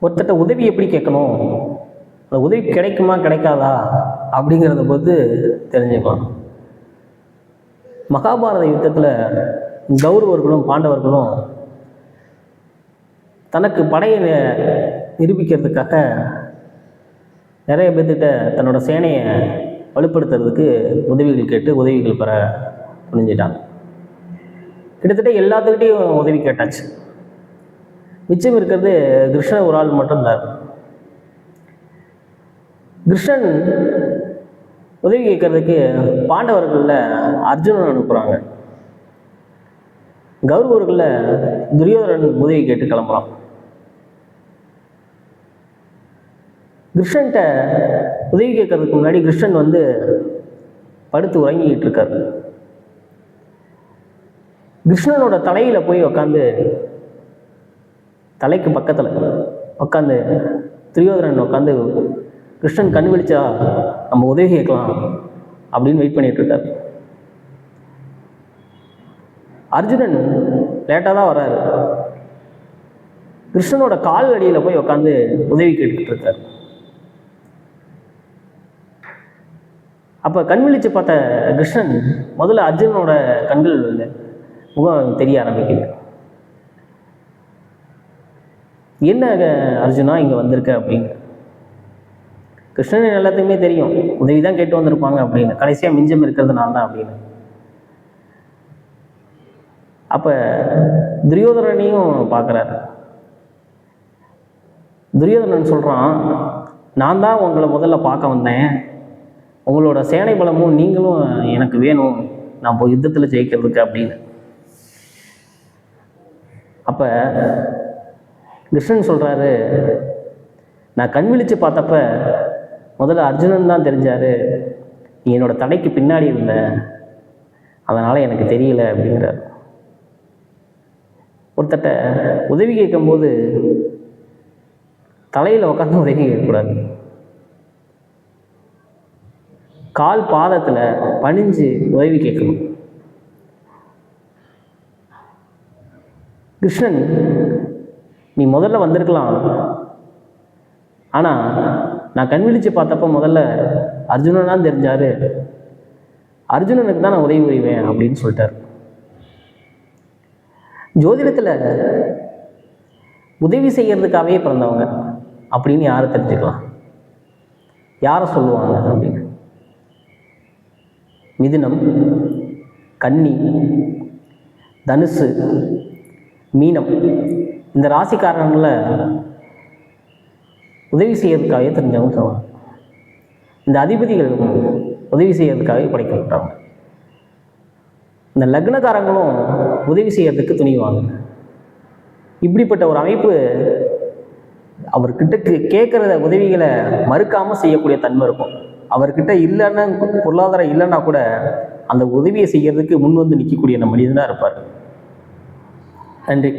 ஒருத்தட்ட உதவி எப்படி கேட்கணும், அந்த உதவி கிடைக்குமா கிடைக்காதா அப்படிங்கிறத பொறுத்து தெரிஞ்சுக்கலாம். மகாபாரத யுத்தத்தில் கௌரவர்களும் பாண்டவர்களும் தனக்கு படையை நிரூபிக்கிறதுக்காக நிறைய பேர்த்திட்ட தன்னோட சேனையை வலுப்படுத்துறதுக்கு உதவிகள் கேட்டு உதவிகள் பெற துணிஞ்சிட்டாங்க. கிட்டத்தட்ட எல்லாத்துக்கிட்டையும் உதவி கேட்டாச்சு. மிச்சம் இருக்கிறது கிருஷ்ணன் ஒரு ஆள் மட்டும்தான். கிருஷ்ணன் உதவி கேட்கறதுக்கு பாண்டவர்களில் அர்ஜுனன் அனுப்புகிறாங்க. கௌரவர்களில் துரியோதனன் உதவி கேட்டு கிளம்புறான். கிருஷ்ணன்கிட்ட உதவி கேட்கறதுக்கு முன்னாடி கிருஷ்ணன் வந்து படுத்து உறங்கிக்கிட்டு இருக்காரு. கிருஷ்ணனோட தலையில் போய் உக்காந்து, தலைக்கு பக்கத்தில் உட்காந்து துரியோதனன் உட்காந்து கிருஷ்ணன் கண் விழிச்சா நம்ம உதவி கேட்கலாம் அப்படின்னு வெயிட் பண்ணிட்டு இருக்காரு. அர்ஜுனன் லேட்டாக தான் வர்றாரு. கிருஷ்ணனோட கால் அடியில் போய் உட்காந்து உதவி கேட்டுக்கிட்டு இருக்காரு. அப்போ கண் விழிச்சு பார்த்த கிருஷ்ணன் முதல்ல அர்ஜுனனோட கண்கள் முகம் தெரிய ஆரம்பிக்குது. என்ன அர்ஜுனா இங்கே வந்திருக்க அப்படின்னு. கிருஷ்ணன் எல்லாத்துக்குமே தெரியும் உதவி தான் கேட்டு வந்திருப்பாங்க அப்படின்னு, கடைசியாக மிஞ்சம் இருக்கிறது நான் தான் அப்படின்னு. அப்போ துரியோதனனையும் பார்க்குறாரு. துரியோதனன் சொல்கிறான், நான் தான் உங்களை முதல்ல பார்க்க வந்தேன், உங்களோட சேனை பலமும் நீங்களும் எனக்கு வேணும் நான் போய் யுத்தத்தில் ஜெயிக்கிறதுக்கு அப்படின்னு. அப்போ கிருஷ்ணன் சொல்கிறாரு, நான் கண் விழிச்சு பார்த்தப்ப முதல்ல அர்ஜுனன் தான் தெரிஞ்சார், நீ என்னோட தடைக்கு பின்னாடி இருந்த, அதனால் எனக்கு தெரியல அப்படிங்கிறார். ஒருத்தட்ட உதவி கேட்கும்போது தலையில் உட்காந்து உதவி கேட்கக்கூடாது. கால் பாதத்தில் பணிஞ்சு உதவி கேட்கணும். கிருஷ்ணன், நீ முதல்ல வந்திருக்கலாம், ஆனால் நான் கண் விழிச்சு பார்த்தப்ப முதல்ல அர்ஜுனன் தெரிஞ்சாரு, அர்ஜுனனுக்கு தான் நான் உதவி புரிவேன் அப்படின்னு சொல்லிட்டார். ஜோதிடத்தில் உதவி செய்யறதுக்காகவே பிறந்தவங்க அப்படின்னு யாரை தெரிஞ்சுக்கலாம், யாரை சொல்லுவாங்க அப்படின்னு. மிதுனம், கன்னி, தனுசு, மீனம், இந்த ராசிக்காரங்களில் உதவி செய்யறதுக்காகவே தெரிஞ்சவங்க சொல்லுவாங்க. இந்த அதிபதிகள் உதவி செய்யறதுக்காகவே படைக்கப்பட்டாங்க. இந்த லக்னக்காரங்களும் உதவி செய்யறதுக்கு துணிவாங்க. இப்படிப்பட்ட ஒரு அமைப்பு அவர்கிட்ட கேட்குற உதவிகளை மறுக்காமல் செய்யக்கூடிய தன்மை இருக்கும். அவர்கிட்ட இல்லைன்னா, பொருளாதாரம் இல்லைன்னா கூட அந்த உதவியை செய்யறதுக்கு முன் வந்து நிற்கக்கூடிய நம்ம மனிதனாக இருப்பார். நன்றி.